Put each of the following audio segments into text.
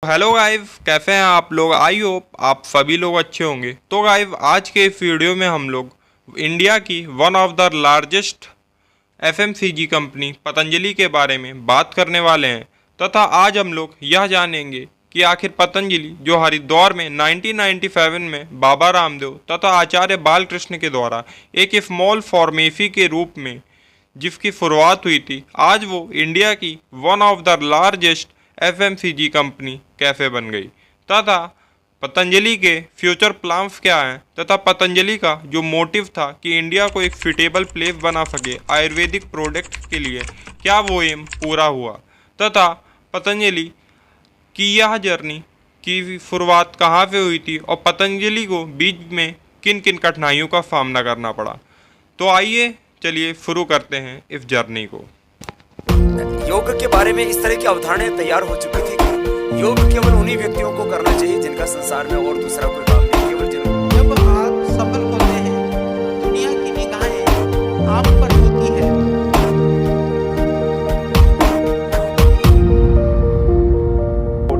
Hello गाइव, कैसे हैं आप लोग। आई होप आप सभी लोग अच्छे होंगे। तो गाइव, आज के इस वीडियो में हम लोग इंडिया की one of the largest FMCG company Patanjali के बारे में बात करने वाले हैं तथा आज हम लोग यह जानेंगे कि आखिर पतंजलि जो हरिद्वार में 1997 में बाबा रामदेव तथा आचार्य बालकृष्ण के द्वारा एक स्मॉल फार्मेसी के रूप में जिसकी शुरुआत हुई थी, आज वो इंडिया की one of the largest FMCG company कैसे बन गई तथा पतंजलि के फ्यूचर प्लान्स क्या हैं तथा पतंजलि का जो मोटिव था कि इंडिया को एक सुटेबल प्लेस बना सके आयुर्वेदिक प्रोडक्ट के लिए, क्या वो एम पूरा हुआ तथा पतंजलि की यह जर्नी की शुरुआत कहाँ से हुई थी और पतंजलि को बीच में किन किन कठिनाइयों का सामना करना पड़ा। तो आइए चलिए शुरू करते हैं इस जर्नी को। योग के बारे में इस तरह की अवधारणाएं तैयार हो चुकी थी कि योग केवल उन्हीं व्यक्तियों को करना चाहिए जिनका संसार में और दूसरा कोई काम नहीं, केवल जब आप सफल होते हैं, दुनिया की निगाहें आप पर होती है।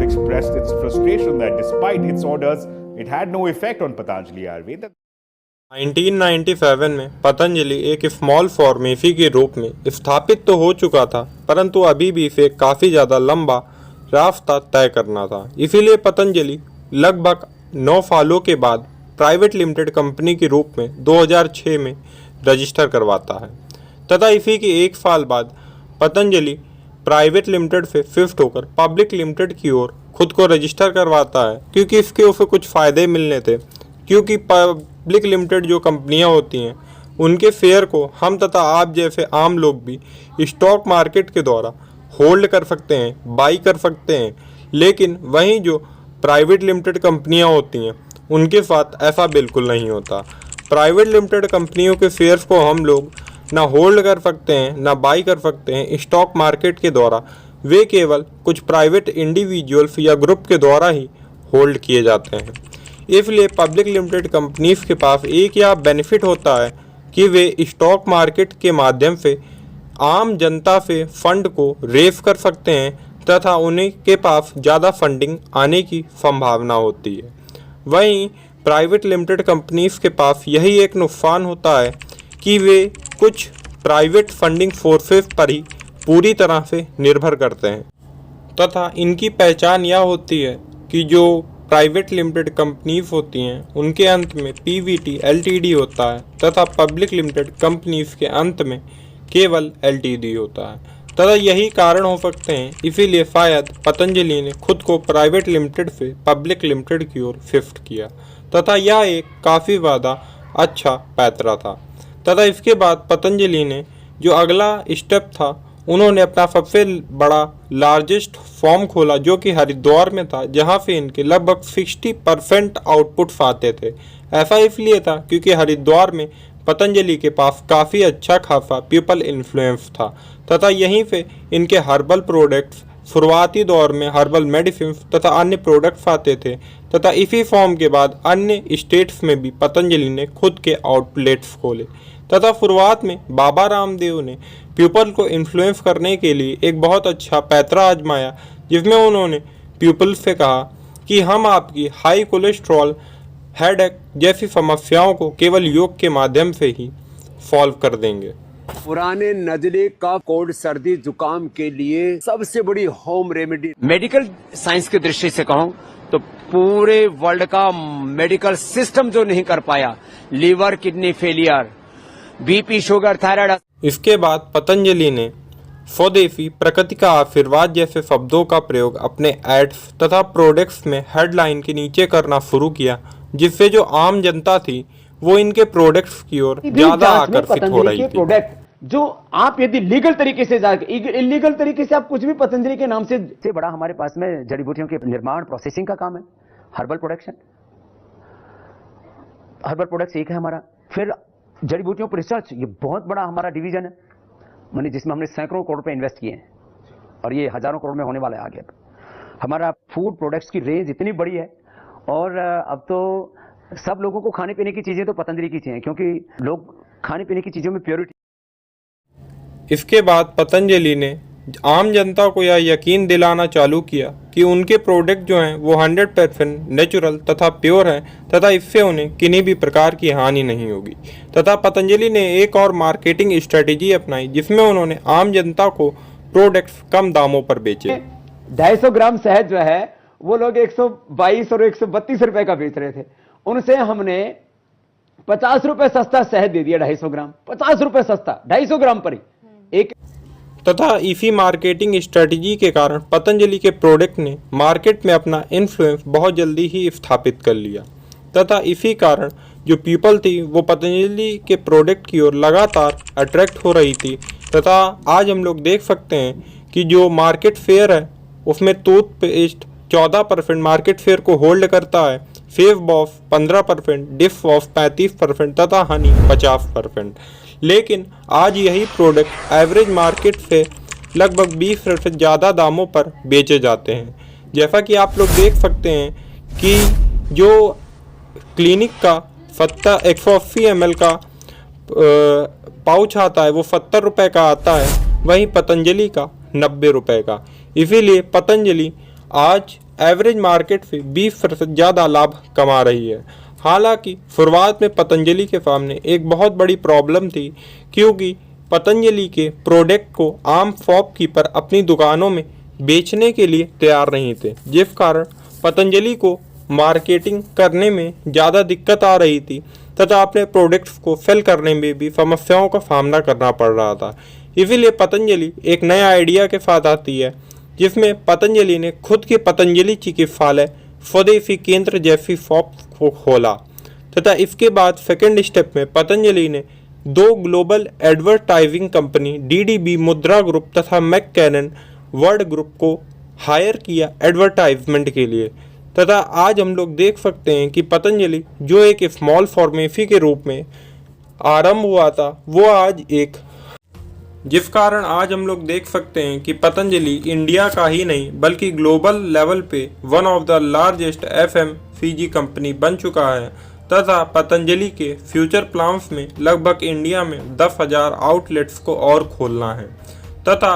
Expressed its frustration that despite its orders, it had no effect on Patanjali Ayurveda. 1997 में पतंजलि एक स्मॉल फार्मेसी के रूप में स्थापित तो हो चुका था, परंतु अभी भी इसे काफ़ी ज़्यादा लंबा रास्ता तय करना था। इसीलिए पतंजलि लगभग 9 सालों के बाद प्राइवेट लिमिटेड कंपनी के रूप में 2006 में रजिस्टर करवाता है तथा इसी के 1 साल बाद पतंजलि प्राइवेट लिमिटेड से शिफ्ट होकर पब्लिक लिमिटेड की ओर खुद को रजिस्टर करवाता है, क्योंकि इसके उसे कुछ फ़ायदे मिलने थे। क्योंकि पब्लिक लिमिटेड जो कंपनियां होती हैं उनके शेयर को हम तथा आप जैसे आम लोग भी स्टॉक मार्केट के द्वारा होल्ड कर सकते हैं, बाई कर सकते हैं, लेकिन वहीं जो प्राइवेट लिमिटेड कंपनियां होती हैं उनके साथ ऐसा बिल्कुल नहीं होता। प्राइवेट लिमिटेड कंपनियों के शेयर्स को हम लोग ना होल्ड कर सकते हैं ना बाई कर सकते हैं स्टॉक मार्केट के द्वारा, वे केवल कुछ प्राइवेट इंडिविजुअल्स या ग्रुप के द्वारा ही होल्ड किए जाते हैं। इसलिए पब्लिक लिमिटेड कंपनीज के पास एक यह बेनिफिट होता है कि वे स्टॉक मार्केट के माध्यम से आम जनता से फंड को रेज कर सकते हैं तथा उन्हीं के पास ज़्यादा फंडिंग आने की संभावना होती है। वहीं प्राइवेट लिमिटेड कंपनीज के पास यही एक नुकसान होता है कि वे कुछ प्राइवेट फंडिंग सोर्सेज पर ही पूरी तरह से निर्भर करते हैं तथा इनकी पहचान यह होती है कि जो प्राइवेट लिमिटेड कंपनीज होती हैं उनके अंत में पीवीटी एलटीडी होता है तथा पब्लिक लिमिटेड कंपनीज के अंत में केवल एलटीडी होता है तथा यही कारण हो सकते हैं। इसीलिए शायद पतंजलि ने खुद को प्राइवेट लिमिटेड से पब्लिक लिमिटेड की ओर शिफ्ट किया तथा यह एक काफ़ी ज़्यादा अच्छा पैतरा था। तथा इसके बाद पतंजलि ने जो अगला स्टेप था, उन्होंने अपना सबसे बड़ा लार्जेस्ट फॉर्म खोला जो कि हरिद्वार में था, जहां से इनके लगभग 60% आउटपुट्स आते थे। ऐसा इसलिए था क्योंकि हरिद्वार में पतंजलि के पास काफ़ी अच्छा खासा पीपल इन्फ्लुएंस था तथा यहीं से इनके हर्बल प्रोडक्ट्स शुरुआती दौर में हर्बल मेडिसिन तथा अन्य प्रोडक्ट्स आते थे तथा इसी फॉर्म के बाद अन्य स्टेट्स में भी पतंजलि ने खुद के आउटलेट्स खोले तथा शुरुआत में बाबा रामदेव ने पीपल को इन्फ्लुएंस करने के लिए एक बहुत अच्छा पैतरा आजमाया, जिसमें उन्होंने पीपल से कहा कि हम आपकी हाई कोलेस्ट्रॉल, हेडेक जैसी समस्याओं को केवल योग के माध्यम से ही सॉल्व कर देंगे। पुराने नजले का कोल्ड सर्दी जुकाम के लिए सबसे बड़ी होम रेमेडी, मेडिकल साइंस की दृष्टि से कहूं तो पूरे वर्ल्ड का मेडिकल सिस्टम जो नहीं कर पाया, liver kidney failure, BP sugar thyroid. इसके बाद पतंजलि ने स्वदेशी प्रकृति का आशीर्वाद जैसे शब्दों का प्रयोग अपने एड्स तथा प्रोडक्ट्स में हेडलाइन के नीचे करना शुरू किया, जिससे जो आम जनता थी वो इनके प्रोडक्ट्स की ओर ज्यादा आकर्षित हो रही थी। प्रोडक्ट जो आप यदि लीगल तरीके से इलीगल तरीके से आप कुछ भी पतंजलि के नाम से बड़ा हमारे पास में जड़ी बूटियों के निर्माण प्रोसेसिंग का काम है, हर्बल प्रोडक्शन, हर्बल प्रोडक्ट्स एक है हमारा। फिर जड़ी बूटियों पर रिसर्च, ये बहुत बड़ा हमारा डिवीजन है, मानी जिसमें हमने सैकड़ों करोड़ रुपए इन्वेस्ट किए हैं और ये हजारों करोड़ में होने वाला है आगे। हमारा फूड प्रोडक्ट्स की रेंज इतनी बड़ी है और अब तो सब लोगों को खाने पीने की चीजें तो पतंजलि की चाहिए, क्योंकि लोग खाने पीने की चीजों में प्योरिटी। इसके बाद पतंजलि ने आम जनता को यह यकीन दिलाना चालू किया कि उनके प्रोडक्ट जो हैं वो 100% नेचुरल तथा प्योर हैं तथा इससे उन्हें किन्हीं भी प्रकार की हानि नहीं होगी। तथा पतंजलि ने एक और मार्केटिंग स्ट्रेटेजी अपनाई जिसमें उन्होंने आम जनता को प्रोडक्ट्स कम दामों पर बेचे। 250 ग्राम शहद जो है वो लोग 122 और 132 रुपए का बेच रहे थे, उनसे हमने 50 रुपए सस्ता शहद दे दिया। 250 ग्राम 50 रुपए सस्ता, 250 ग्राम पर ही एक। तथा इसी मार्केटिंग स्ट्रेटजी के कारण पतंजलि के प्रोडक्ट ने मार्केट में अपना इन्फ्लुएंस बहुत जल्दी ही स्थापित कर लिया तथा इसी कारण जो पीपल थी वो पतंजलि के प्रोडक्ट की ओर लगातार अट्रैक्ट हो रही थी। तथा आज हम लोग देख सकते हैं कि जो मार्केट फेयर है उसमें टूथपेस्ट 14% मार्केट फेयर को होल्ड करता है, फेस वॉश 15%, डिश वॉश 35% तथा हनी 50%। लेकिन आज यही प्रोडक्ट एवरेज मार्केट से लगभग 20% ज़्यादा दामों पर बेचे जाते हैं। जैसा कि आप लोग देख सकते हैं कि जो क्लिनिक का 180 ml का पाउच आता है वो 70 रुपये का आता है, वहीं पतंजलि का 90 रुपये का। इसीलिए पतंजलि आज एवरेज मार्केट से 20% ज़्यादा लाभ कमा रही है। हालांकि शुरुआत में पतंजलि के सामने एक बहुत बड़ी प्रॉब्लम थी क्योंकि पतंजलि के प्रोडक्ट को आम शॉपकीपर अपनी दुकानों में बेचने के लिए तैयार नहीं थे, जिस कारण पतंजलि को मार्केटिंग करने में ज़्यादा दिक्कत आ रही थी तथा अपने प्रोडक्ट्स को सेल करने में भी समस्याओं का सामना करना पड़ रहा था। इसीलिए पतंजलि एक नया आइडिया के साथ आती है जिसमें पतंजलि ने खुद के पतंजलि चिकित्सालय स्वदेशी केंद्र जैसी शॉप को खोला तथा इसके बाद सेकेंड स्टेप में पतंजलि ने 2 ग्लोबल एडवर्टाइजिंग कंपनी डीडीबी मुद्रा ग्रुप तथा मैककेनन वर्ल्ड ग्रुप को हायर किया एडवर्टाइजमेंट के लिए। तथा आज हम लोग देख सकते हैं कि पतंजलि जो एक स्मॉल फार्मेसी के रूप में आरंभ हुआ था वो आज एक, जिस कारण आज हम लोग देख सकते हैं कि पतंजलि इंडिया का ही नहीं बल्कि ग्लोबल लेवल पे one of the largest FMCG company बन चुका है। तथा पतंजलि के फ्यूचर प्लान्स में लगभग इंडिया में 10,000 आउटलेट्स को और खोलना है। तथा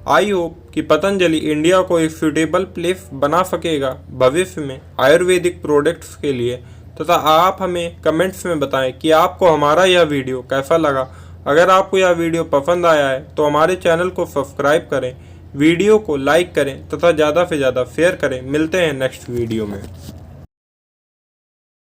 आई होप कि पतंजलि इंडिया को एक सूटेबल प्लेस बना सकेगा भविष्य में आयुर्वेदिक प्रोडक्ट्स के लिए। तथा आप हमें कमेंट्स में बताएं कि आपको हमारा यह वीडियो कैसा लगा। अगर आपको यह वीडियो पसंद आया है तो हमारे चैनल को सब्सक्राइब करें, वीडियो को लाइक करें तथा ज़्यादा से ज़्यादा शेयर करें। मिलते हैं नेक्स्ट वीडियो में।